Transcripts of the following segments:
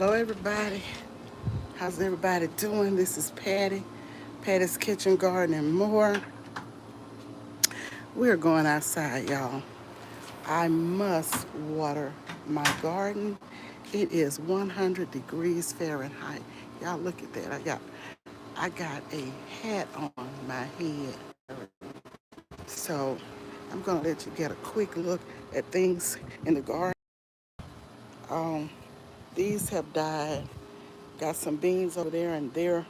Hello, everybody. How's everybody doing? This is Patty, Patty's Kitchen Garden and more. We're going outside, y'all. I must water my garden. It is 100 degrees Fahrenheit. Y'all look at that. I got a hat on my head. So I'm gonna let you get a quick look at things in the garden. Um, these have died. Got some beans over there, and they're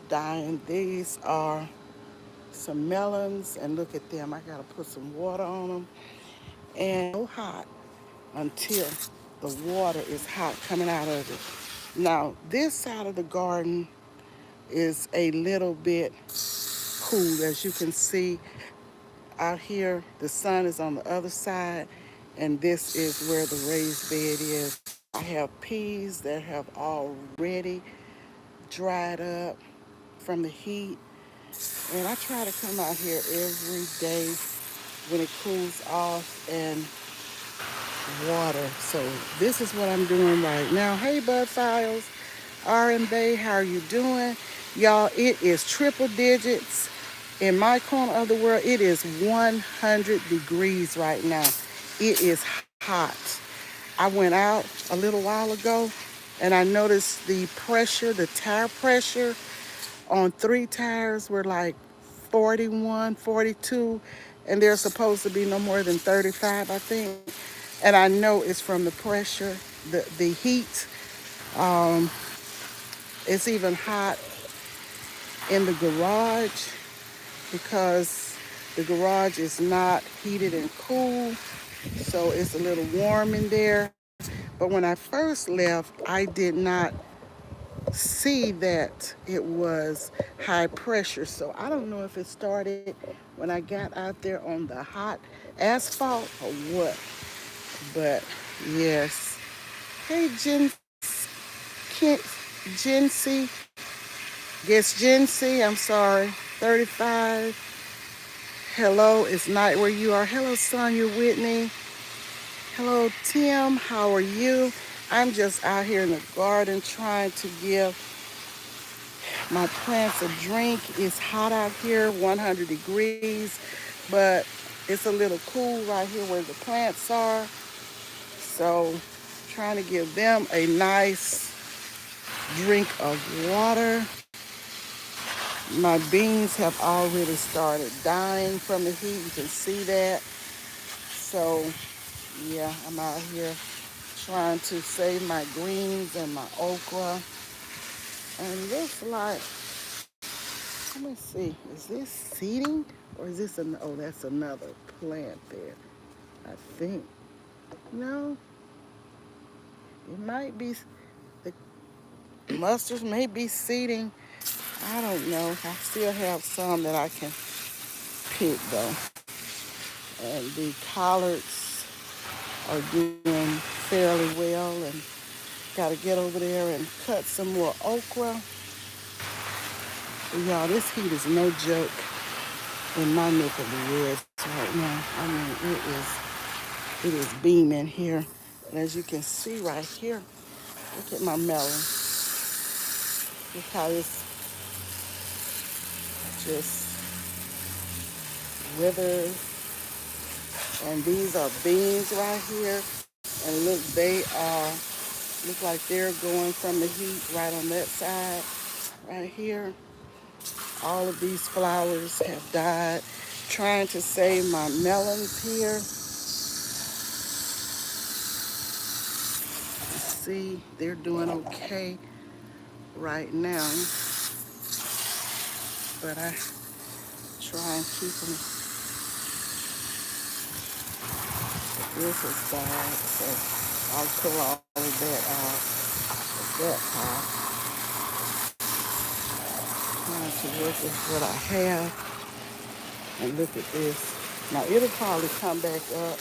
dying. These are some melons, and look at them. I gotta put some water on them, and so hot until the water is hot coming out of it. Now, this side of the garden is a little bit cool. As you can see out here, the sun is on the other side, and this is where the raised bed is. I have peas that have already dried up from the heat. And I try to come out here every day when it cools off and water. So this is what I'm doing right now. Hey, Bud Files, RM Bay, how are you doing? Y'all, it is triple digits. In my corner of the world, it is 100 degrees right now. It is hot. I went out a little while ago and I noticed the pressure, the tire pressure on three tires were like 41, 42, and they're supposed to be no more than 35, I think. And I know it's from the pressure, the heat. Um, it's even hot in the garage because the garage is not heated and cool, so it's a little warm in there. But when I first left, I did not see that it was high pressure. So I don't know if it started when I got out there on the hot asphalt or what. But yes. Hey, Kent, Gen C. Guess Gen C, I'm sorry. 35. Hello, it's night where you are. Hello, Sonia Whitney. Hello, Tim. How are you? I'm just out here in the garden trying to give my plants a drink. It's hot out here, 100 degrees, but it's a little cool right here where the plants are. So trying to give them a nice drink of water. My beans have already started dying from the heat. You can see that. So yeah, I'm out here trying to save my greens and my okra. And looks like, let me see, is this seeding or is this an, oh, that's another plant there, I think. No, it might be, the mustards may be seeding. I don't know. I still have some that I can pick though. And the collards are doing fairly well, and got to get over there and cut some more okra. But y'all, this heat is no joke in my neck of the woods right now. I mean, it is beaming here. And as you can see right here, look at my melon. Look how it's just withered. And these are beans right here. And look, look like they're going from the heat right on that side right here. All of these flowers have died. Trying to save my melons here. See, they're doing okay right now. But I try and keep them. This is bad, so I'll pull all of that out of that pot. Trying to work with what I have. And look at this. Now it'll probably come back up,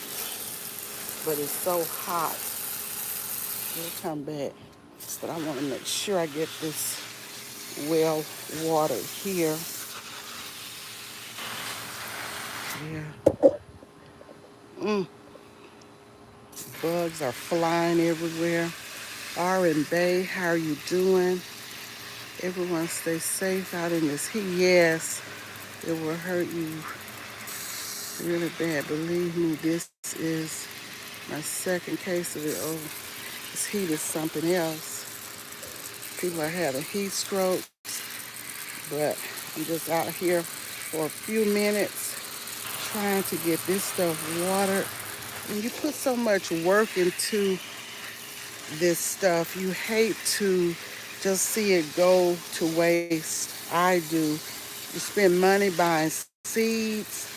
but it's so hot. It'll come back. But I want to make sure I get this well watered here. Yeah. Mm. Bugs are flying everywhere. Orin Bay, how are you doing? Everyone stay safe out in this heat. Yes, it will hurt you really bad. Believe me, this is my second case of it. Oh, this heat is something else. People are having heat strokes, but I'm just out here for a few minutes trying to get this stuff watered. When you put so much work into this stuff, you hate to just see it go to waste. I do. You spend money buying seeds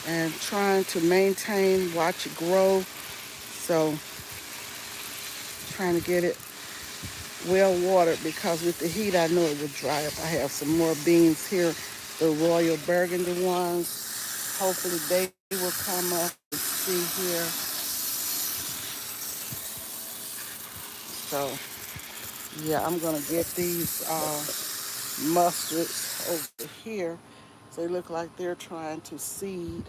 and trying to maintain, watch it grow. So trying to get it well watered because with the heat I know it will dry up. I have some more beans here, the Royal Burgundy ones. Hopefully they will come up and see here. So yeah, I'm gonna get these mustards over here. So they look like they're trying to seed.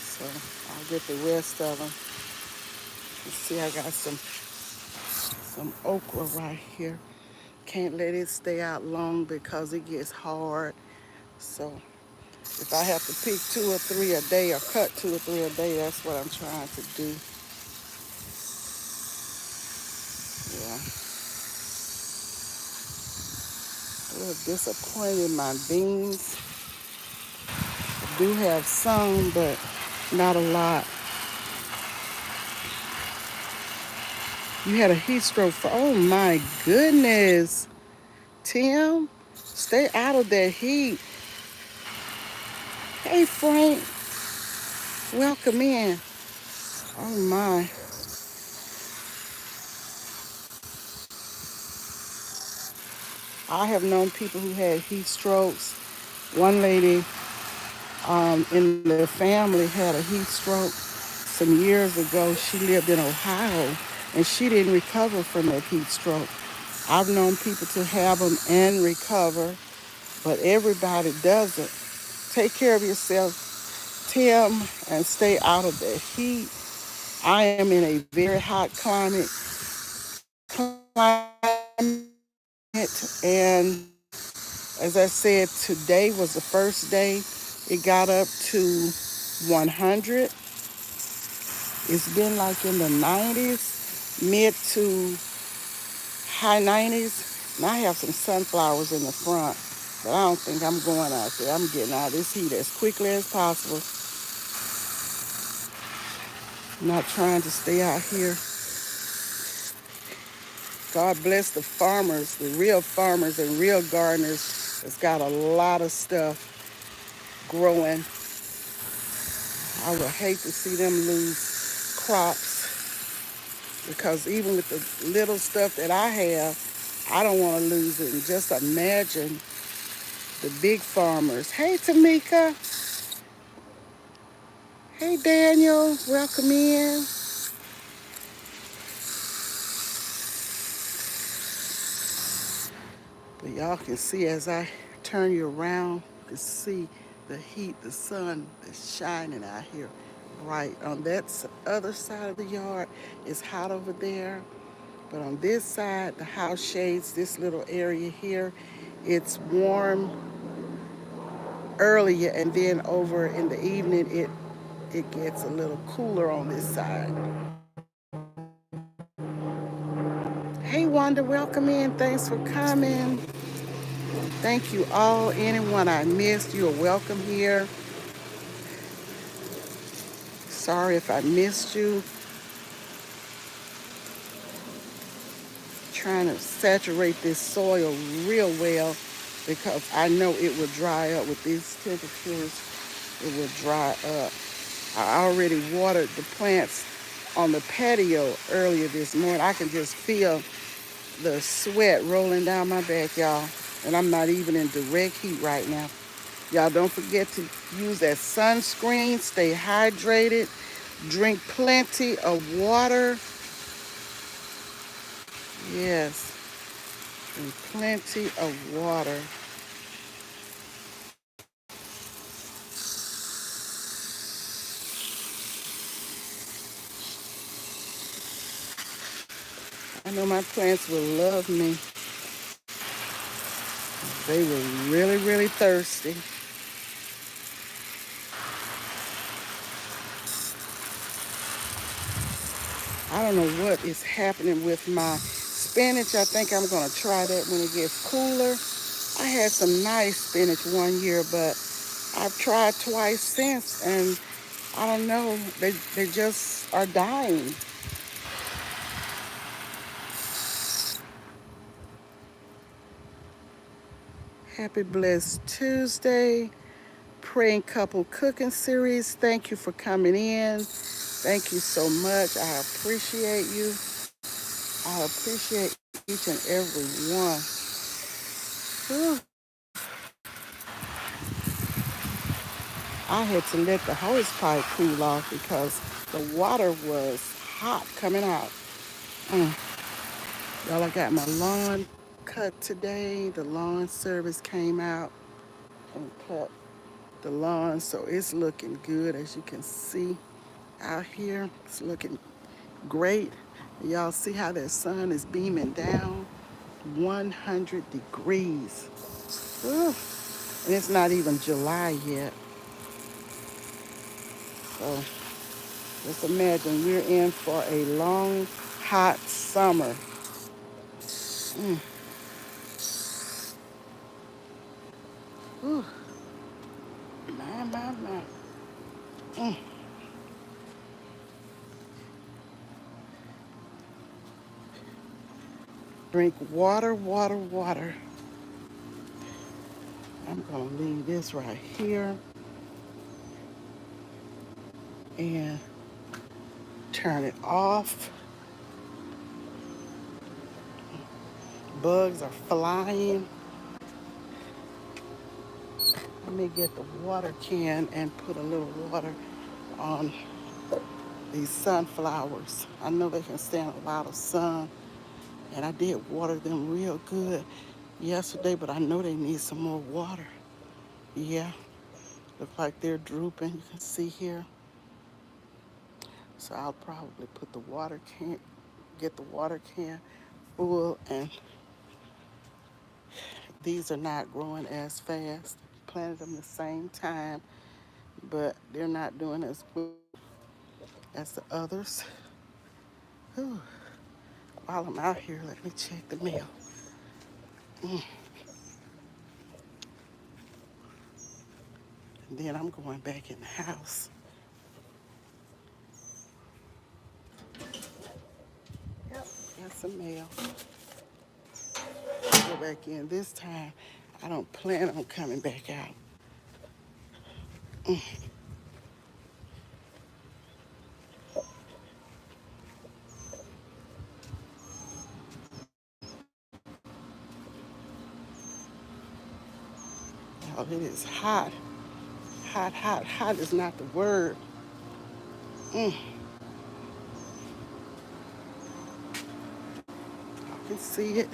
So I'll get the rest of them. You see, I got some okra right here. Can't let it stay out long because it gets hard. So if I have to pick 2 or 3 a day or cut 2 or 3 a day, that's what I'm trying to do. Yeah. A little disappointed in my beans. I do have some, but not a lot. You had a heat stroke for, oh my goodness. Tim, stay out of that heat. Hey Frank, welcome in. Oh my. I have known people who had heat strokes. One lady in the family had a heat stroke some years ago. She lived in Ohio and she didn't recover from that heat stroke. I've known people to have them and recover, but everybody doesn't. Take care of yourself, Tim, and stay out of the heat. I am in a very hot and as I said, today was the first day it got up to 100. It's been like in the 90s, mid to high 90s. And I have some sunflowers in the front, but I don't think I'm going out there. I'm getting out of this heat as quickly as possible. I'm not trying to stay out here. God bless the farmers, the real farmers and real gardeners that's got a lot of stuff growing. I would hate to see them lose crops because even with the little stuff that I have, I don't want to lose it. And just imagine the big farmers. Hey, Tamika. Hey, Daniel. Welcome in. But y'all can see as I turn you around, you can see the heat, the sun is shining out here bright. On that other side of the yard, it's hot over there. But on this side, the house shades this little area here. It's warm earlier, and then over in the evening, it gets a little cooler on this side. Hey, Wanda, welcome in. Thanks for coming. Thank you all. Anyone I missed, you are welcome here. Sorry if I missed you. Trying to saturate this soil real well because I know it will dry up with these temperatures. It will dry up. I already watered the plants on the patio earlier this morning. I can just feel the sweat rolling down my back, y'all. And I'm not even in direct heat right now. Y'all don't forget to use that sunscreen. Stay hydrated. Drink plenty of water. Yes, drink plenty of water. I know my plants will love me. They were really, really thirsty. I don't know what is happening with my spinach. I think I'm going to try that when it gets cooler. I had some nice spinach one year, but I've tried twice since, and I don't know. They just are dying. Happy blessed Tuesday. Praying Couple Cooking Series. Thank you for coming in. Thank you so much. I appreciate you. I appreciate each and every one. Whew. I had to let the hose pipe cool off because the water was hot coming out. Mm. Y'all, I got my lawn cut today. The lawn service came out and cut the lawn, so it's looking good, as you can see out here. It's looking great. Y'all see how that sun is beaming down? 100 degrees. Whew. And it's not even July yet. So just imagine we're in for a long, hot summer. Mm. Whew. My. Mm. Drink water, water, water. I'm gonna leave this right here and turn it off. Bugs are flying. Let me get the water can and put a little water on these sunflowers. I know they can stand a lot of sun, and I did water them real good yesterday, but I know they need some more water. Yeah, look like they're drooping. You can see here. So I'll probably put the water can, get the water can full, and these are not growing as fast. Planted them the same time, but they're not doing as well as the others. Whew. While I'm out here, let me check the mail. Mm. And then I'm going back in the house. Yep, got some mail. Go back in this time. I don't plan on coming back out. Mm. Oh, it is hot. Hot, hot, hot is not the word. Mm. I can see it.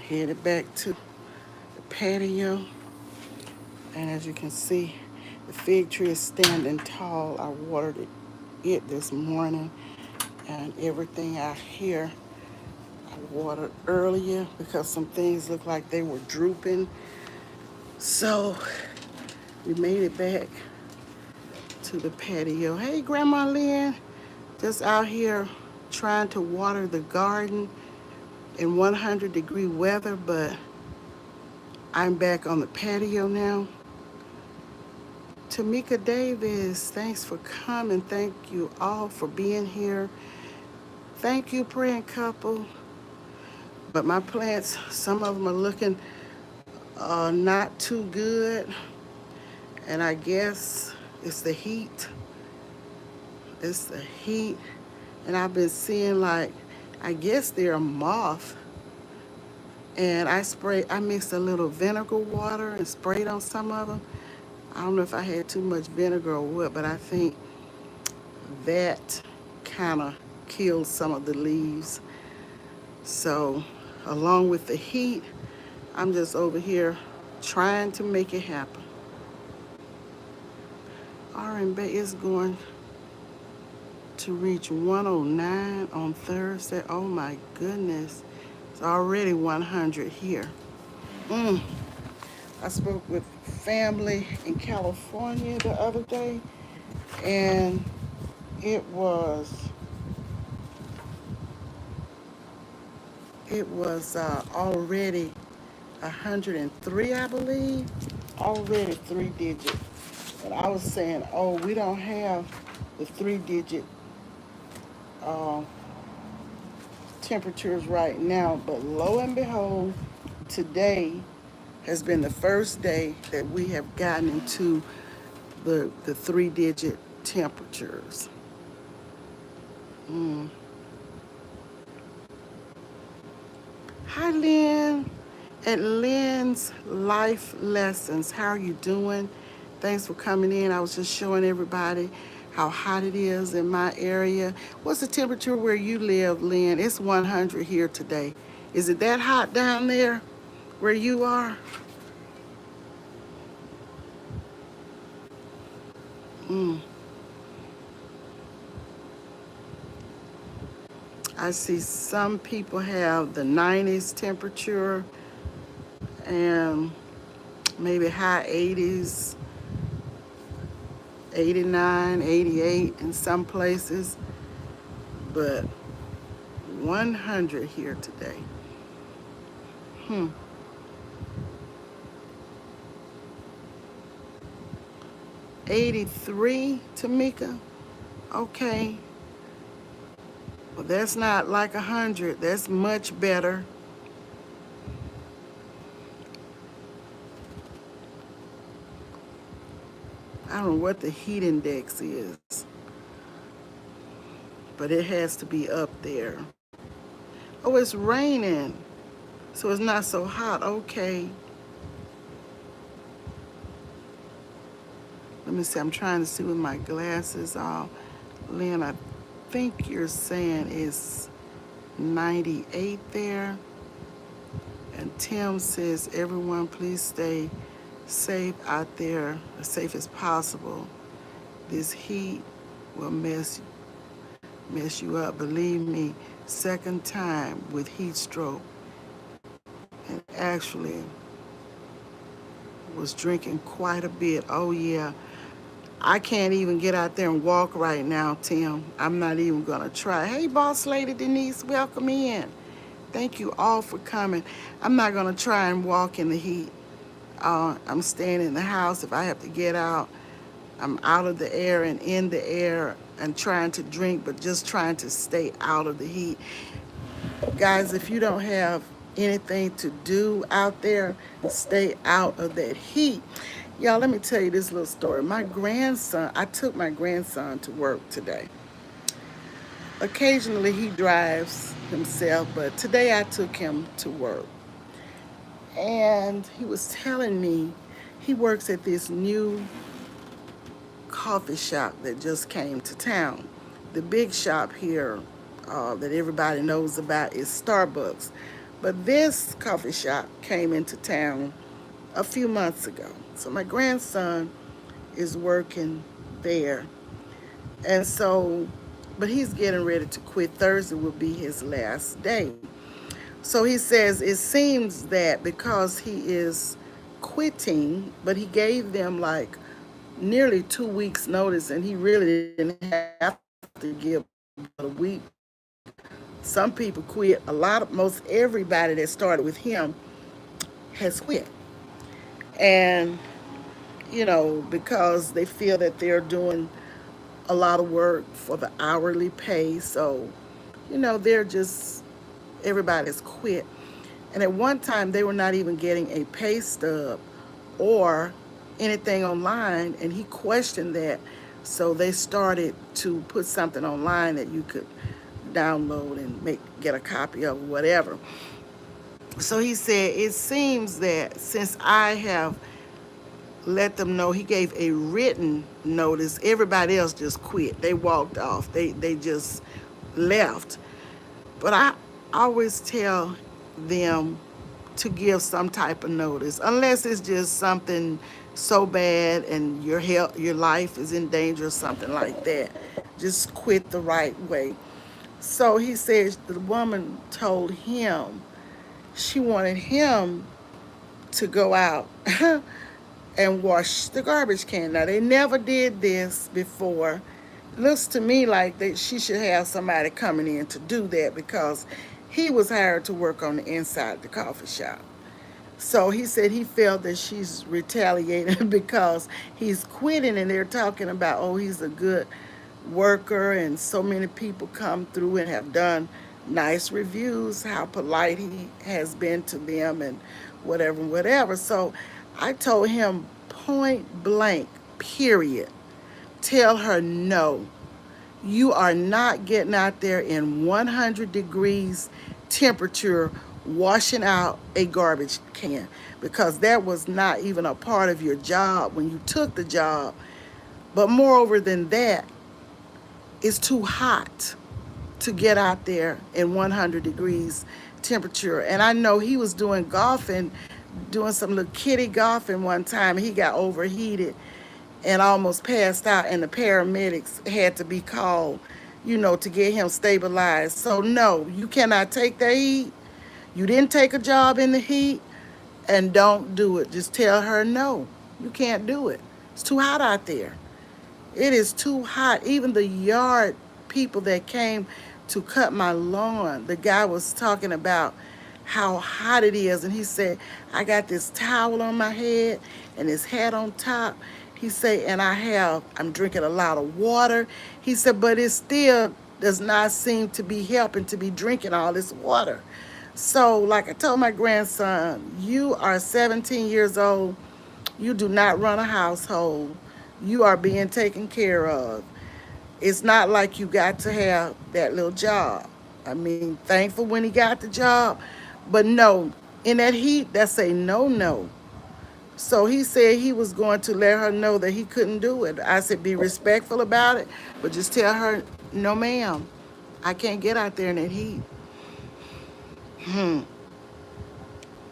Headed back to the patio. And as you can see, the fig tree is standing tall. I watered it this morning. And everything out here I watered earlier because some things looked like they were drooping. So we made it back to the patio. Hey, Grandma Lynn, just out here trying to water the garden in 100-degree weather, but I'm back on the patio now. Tamika Davis, thanks for coming. Thank you all for being here. Thank you, Praying Couple. But my plants, some of them are looking not too good. And I guess it's the heat. It's the heat. And I've been seeing, like, I guess they're a moth. And I mixed a little vinegar water and sprayed on some of them. I don't know if I had too much vinegar or what, but I think that kind of killed some of the leaves. So, along with the heat, I'm just over here trying to make it happen. R&B is going to reach 109 on Thursday. Oh my goodness. It's already 100 here. Mm. I spoke with family in California the other day, and it was already 103, I believe, already 3 digit. And I was saying, oh, we don't have the 3 digit uh, temperatures right now, but lo and behold, today has been the first day that we have gotten into the 3 digit temperatures. Mm. Hi, Lynn. At Lynn's Life Lessons. How are you doing? Thanks for coming in. I was just showing everybody how hot it is in my area. What's the temperature where you live, Lynn? It's 100 here today. Is it that hot down there where you are? Mm. I see some people have the 90s temperature and maybe high 80s, 89, 88 in some places, but 100 here today. 83, Tamika. Okay. Well, that's not like 100. That's much better. I don't know what the heat index is, but it has to be up there. Oh, it's raining, so it's not so hot. Okay. Let me see. I'm trying to see with my glasses off. Lynn, I think you're saying it's 98 there. And Tim says, everyone, please stay safe out there, as safe as possible. This heat will mess you up. Believe me, second time with heat stroke. And actually was drinking quite a bit. Oh yeah. I can't even get out there and walk right now, Tim. I'm not even gonna try. Hey, boss lady Denise, welcome in. Thank you all for coming. I'm not gonna try and walk in the heat. I'm staying in the house. If I have to get out, I'm out of the air and in the air and trying to drink, but just trying to stay out of the heat. Guys, if you don't have anything to do out there, stay out of that heat. Y'all, let me tell you this little story. I took my grandson to work today. Occasionally he drives himself, but today I took him to work. And he was telling me he works at this new coffee shop that just came to town. The big shop here that everybody knows about is Starbucks. But this coffee shop came into town a few months ago. So my grandson is working there. And so, but he's getting ready to quit. Thursday will be his last day. So he says it seems that because he is quitting, but he gave them like nearly 2 weeks notice, and he really didn't have to give a week. Some people quit. Most everybody that started with him has quit. And, because they feel that they're doing a lot of work for the hourly pay. So, they're just, everybody's quit. And at one time, they were not even getting a pay stub or anything online, and he questioned that. So they started to put something online that you could download and get a copy of whatever. So he said, it seems that since I have let them know, he gave a written notice, everybody else just quit. They walked off. They just left. But I always tell them to give some type of notice, unless it's just something so bad and your health, your life is in danger or something like that. Just quit the right way. So he says the woman told him she wanted him to go out and wash the garbage can. Now they never did this before. Looks to me like that she should have somebody coming in to do that because he was hired to work on the inside of the coffee shop. So he said he felt that she's retaliating because he's quitting and they're talking about, oh, he's a good worker and so many people come through and have done nice reviews, how polite he has been to them and whatever, whatever. So I told him point blank, period. Tell her no. You are not getting out there in 100 degrees temperature washing out a garbage can because that was not even a part of your job when you took the job. But moreover than that, it's too hot to get out there in 100 degrees temperature. And I know he was doing golfing, doing some little kitty golfing one time. He got overheated and almost passed out, and the paramedics had to be called, to get him stabilized. So, no, you cannot take the heat. You didn't take a job in the heat, and don't do it. Just tell her no. You can't do it. It's too hot out there. It is too hot. Even the yard people that came to cut my lawn, the guy was talking about how hot it is. And he said, I got this towel on my head and this hat on top. He said, and I'm drinking a lot of water. He said, but it still does not seem to be helping to be drinking all this water. So, like I told my grandson, you are 17 years old. You do not run a household. You are being taken care of. It's not like you got to have that little job. I mean, thankful when he got the job, but no, in that heat, that's a no. So he said he was going to let her know that he couldn't do it. I said, be respectful about it, but just tell her, no, ma'am, I can't get out there in that heat.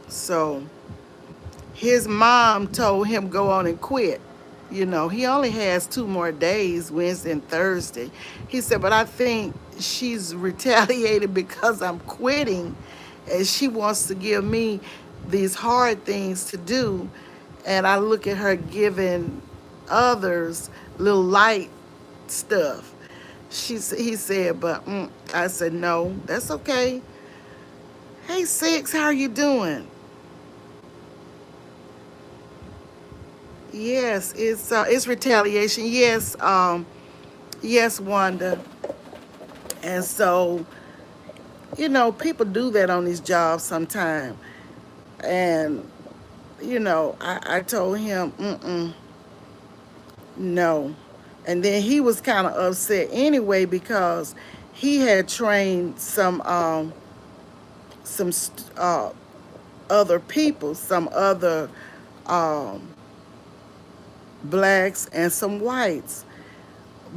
So his mom told him go on and quit. He only has 2 more days, Wednesday and Thursday. He said, but I think she's retaliated because I'm quitting and she wants to give me these hard things to do. And I look at her giving others little light stuff. He said, but I said, no, that's okay. Hey, Six, how are you doing? Yes, it's retaliation. Yes, yes, Wanda. And so, people do that on these jobs sometimes. And I told him, no. And then he was kind of upset anyway because he had trained some other people, some other um, blacks and some whites,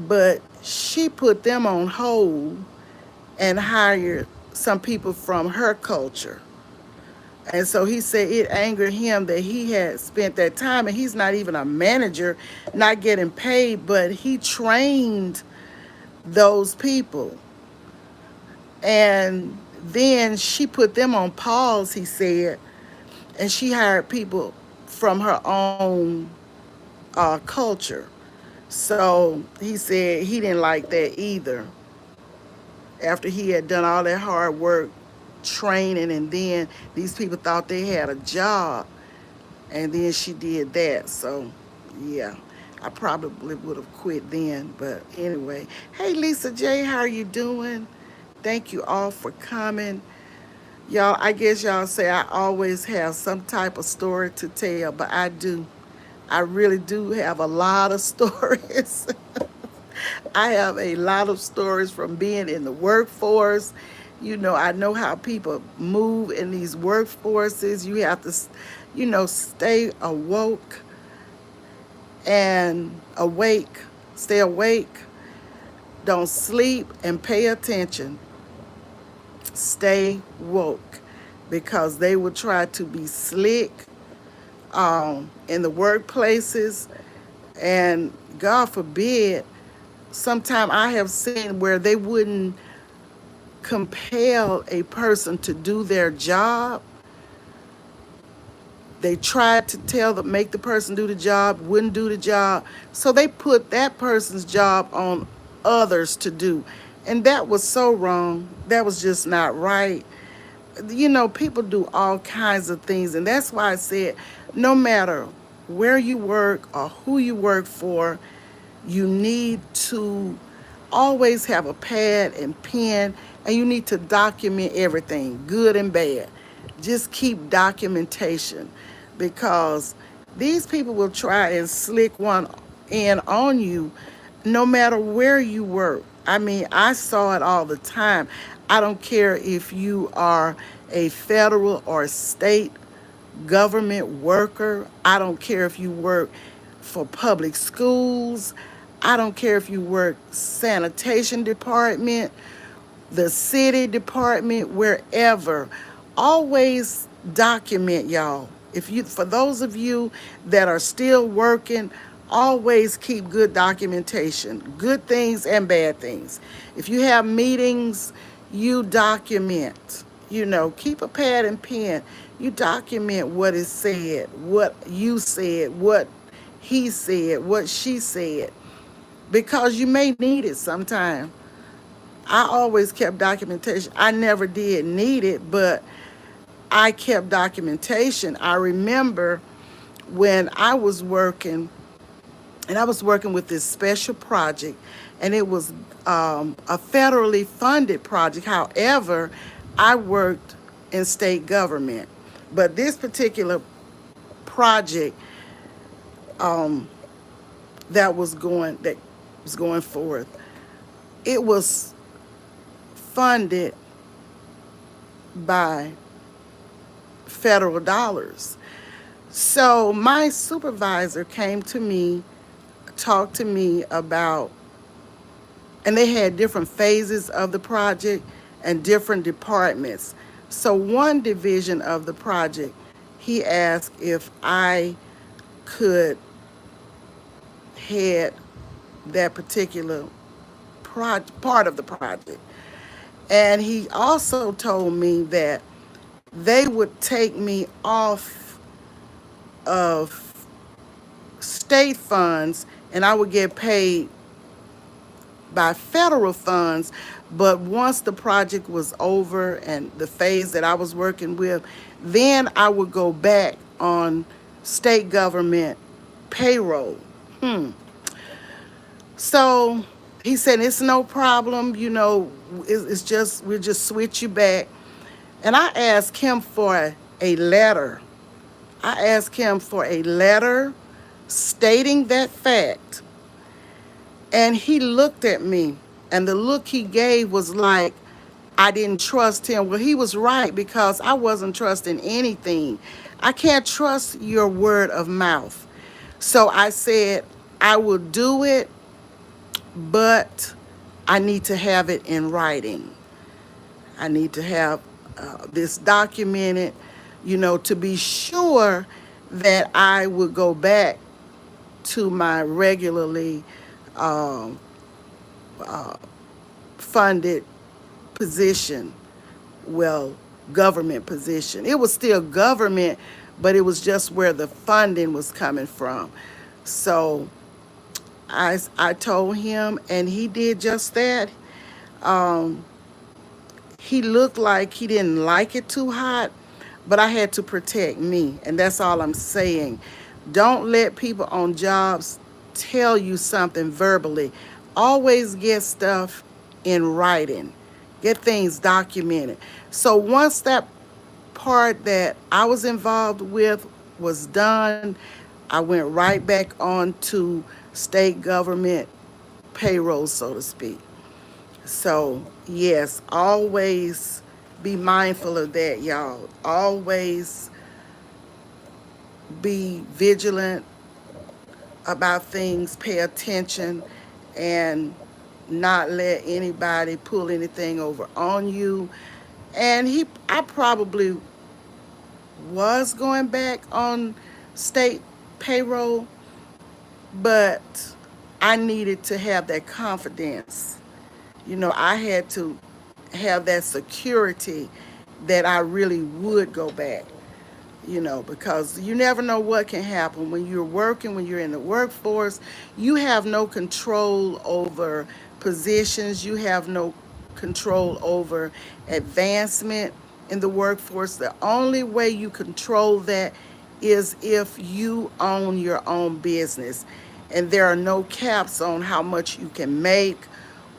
but she put them on hold and hired some people from her culture. And so he said it angered him that he had spent that time and he's not even a manager, not getting paid, but he trained those people. And then she put them on pause, he said, and she hired people from her own culture. So he said he didn't like that either. After he had done all that hard work training, and then these people thought they had a job, and then she did that. So, yeah, I probably would have quit then. But anyway, hey, Lisa J, how are you doing? Thank you all for coming. Y'all, I guess y'all say I always have some type of story to tell, but I do. I really do have a lot of stories. I have a lot of stories from being in the workforce. I know how people move in these workforces. You have to, stay awoke and awake. Stay awake. Don't sleep and pay attention. Stay woke because they will try to be slick, in the workplaces. And God forbid, sometime I have seen where they wouldn't compel a person to do their job. They tried to make the person do the job, wouldn't do the job. So they put that person's job on others to do. And that was so wrong. That was just not right. You know, people do all kinds of things. And that's why I said, no matter where you work or who you work for, you need to always have a pad and pen, and you need to document everything, good and bad. Just keep documentation, because these people will try and slick one in on you no matter where you work. I mean, I saw it all the time. I don't care if you are a federal or state government worker. I don't care if you work for public schools. I don't care if you work sanitation department, the city department, wherever. Always document, y'all. If you, for those of you that are still working, always keep good documentation, good things and bad things. If you have meetings, you document. You know, keep a pad and pen. You document what is said, what you said, what he said, what she said, because you may need it sometime. I always kept documentation. I never did need it, but I kept documentation. I remember when I was working, and I was working with this special project, and it was a federally funded project. However, I worked in state government, but this particular project that was going forth, it was funded by federal dollars. So my supervisor came to me, talked to me about, and they had different phases of the project and different departments. So one division of the project, he asked if I could head that particular part of the project. And he also told me that they would take me off of state funds and I would get paid by federal funds. But once the project was over and the phase that I was working with, then I would go back on state government payroll. So he said, it's no problem, you know, it's just, we'll just switch you back. And I asked him for a letter. I asked him for a letter stating that fact. And he looked at me, and the look he gave was like I didn't trust him. Well, he was right, because I wasn't trusting anything. I can't trust your word of mouth. So I said, I will do it, but I need to have it in writing. I need to have this documented, you know, to be sure that I would go back to my regularly funded position. Well, government position. It was still government, but it was just where the funding was coming from. So I told him, and he did just that. He looked like he didn't like it too hot, but I had to protect me, and that's all I'm saying. Don't let people on jobs tell you something verbally. Always get stuff in writing. Get things documented. So once that part that I was involved with was done, I went right back on to state government payroll, so to speak. So, yes, always be mindful of that, y'all. Always be vigilant about things, pay attention, and not let anybody pull anything over on you. And I probably was going back on state payroll, but I needed to have that confidence. I had to have that security that I really would go back, because you never know what can happen when you're working, when you're in the workforce. You have no control over positions, you have no control over advancement in the workforce. The only way you control that is if you own your own business. And there are no caps on how much you can make,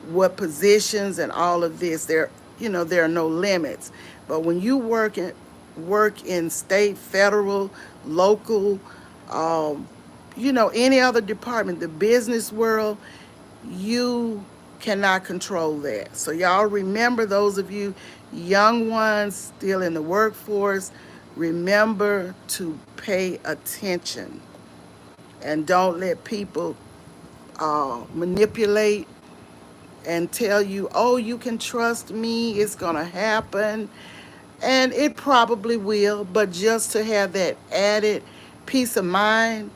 what positions, and all of this. There are no limits. But when you work in state, federal, local, um, any other department, the business world, you cannot control that. So y'all remember, those of you young ones still in the workforce, remember to pay attention and don't let people manipulate and tell you, oh, you can trust me, it's going to happen. And it probably will, but just to have that added peace of mind,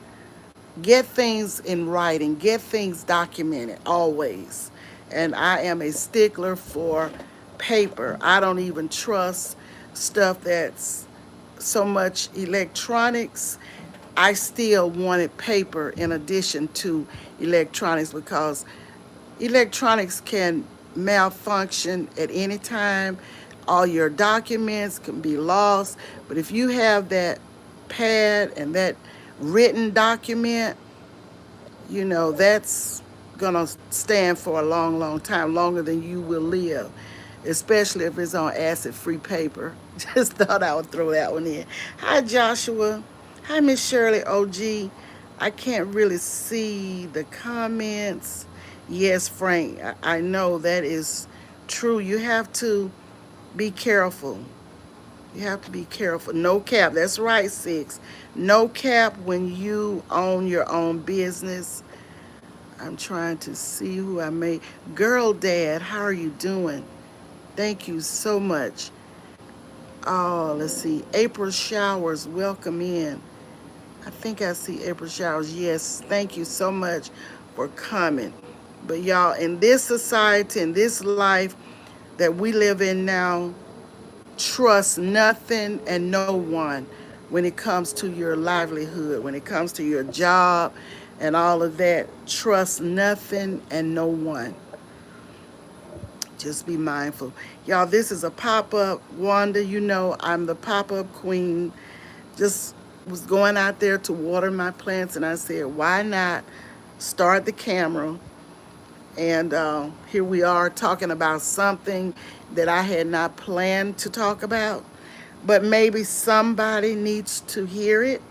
get things in writing, get things documented always. And I am a stickler for paper. I don't even trust stuff that's so much electronics. I still wanted paper in addition to electronics, because electronics can malfunction at any time. All your documents can be lost. But if you have that pad and that written document, that's going to stand for a long, long time, longer than you will live, especially if it's on acid-free paper. Just thought I would throw that one in. Hi, Joshua. Hi, Miss Shirley OG. I can't really see the comments. Yes, Frank, I know that is true. You have to be careful. You have to be careful. No cap. That's right, Six. No cap when you own your own business. I'm trying to see who I made. Girl Dad, how are you doing? Thank you so much. Oh, let's see. April Showers, welcome in. I think I see April Showers. Yes, thank you so much for coming. But y'all, in this society, in this life that we live in now, trust nothing and no one when it comes to your livelihood, when it comes to your job and all of that. Trust nothing and no one. Just be mindful. Y'all, this is a pop-up. Wanda, I'm the pop-up queen. Just was going out there to water my plants, and I said, why not start the camera? And here we are talking about something that I had not planned to talk about. But maybe somebody needs to hear it.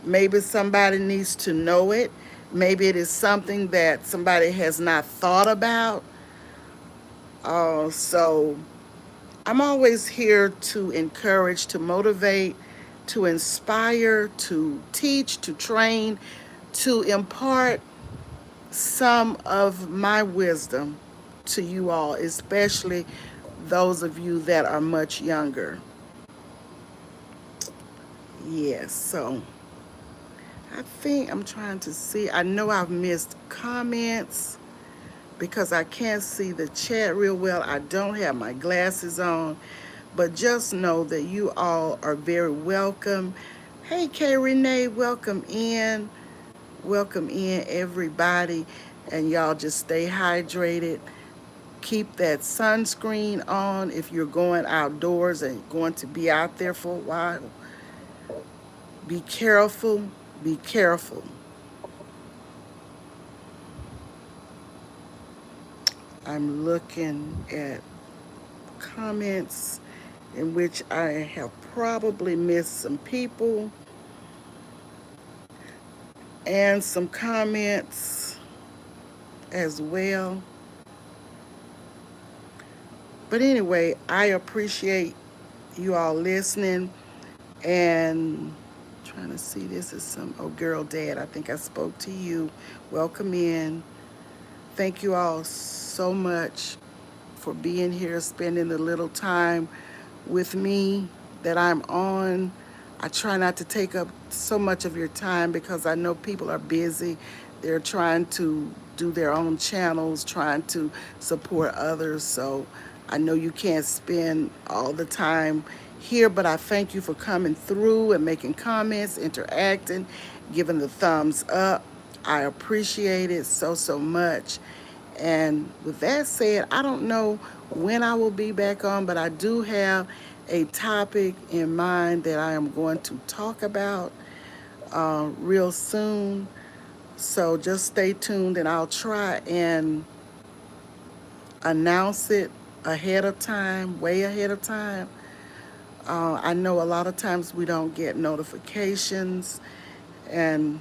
Maybe somebody needs to know it. Maybe it is something that somebody has not thought about. So I'm always here to encourage, to motivate, to inspire, to teach, to train, to impart some of my wisdom to you all, especially those of you that are much younger. Yes, so I think I'm trying to see. I know I've missed comments because I can't see the chat real well. I don't have my glasses on, but just know that you all are very welcome. Hey, K. Renee, welcome in. Welcome in, everybody. And y'all just stay hydrated. Keep that sunscreen on if you're going outdoors and going to be out there for a while. Be careful. Be careful. I'm looking at comments in which I have probably missed some people and some comments as well. But anyway, I appreciate you all listening, and trying to see, this is Girl Dad, I think I spoke to you. Welcome in. Thank you all so much for being here, spending the little time with me that I'm on. I try not to take up so much of your time because I know people are busy. They're trying to do their own channels, trying to support others. So I know you can't spend all the time here, but I thank you for coming through and making comments, interacting, giving the thumbs up. I appreciate it so, so much. And with that said, I don't know when I will be back on, but I do have a topic in mind that I am going to talk about real soon. So just stay tuned and I'll try and announce it ahead of time, way ahead of time. I know a lot of times we don't get notifications and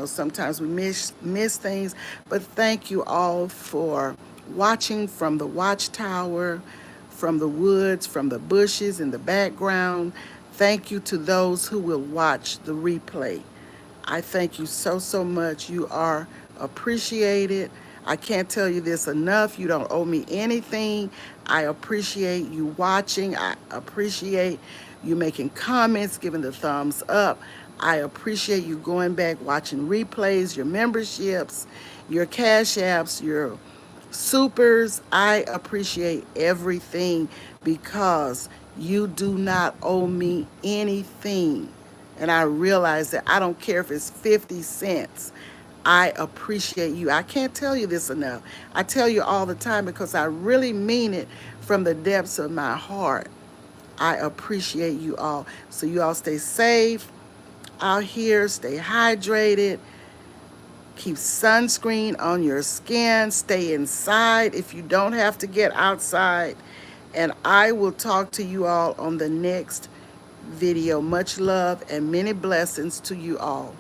sometimes we miss things, but thank you all for watching from the watchtower, from the woods, from the bushes in the background. Thank you to those who will watch the replay. I thank you so, so much. You are appreciated. I can't tell you this enough. You don't owe me anything. I appreciate you watching. I appreciate you making comments, giving the thumbs up. I appreciate you going back, watching replays, your memberships, your cash apps, your supers. I appreciate everything because you do not owe me anything. And I realize that I don't care if it's 50 cents. I appreciate you. I can't tell you this enough. I tell you all the time because I really mean it from the depths of my heart. I appreciate you all. So you all stay safe out here, stay hydrated, keep sunscreen on your skin, stay inside if you don't have to get outside. And I will talk to you all on the next video. Much love and many blessings to you all.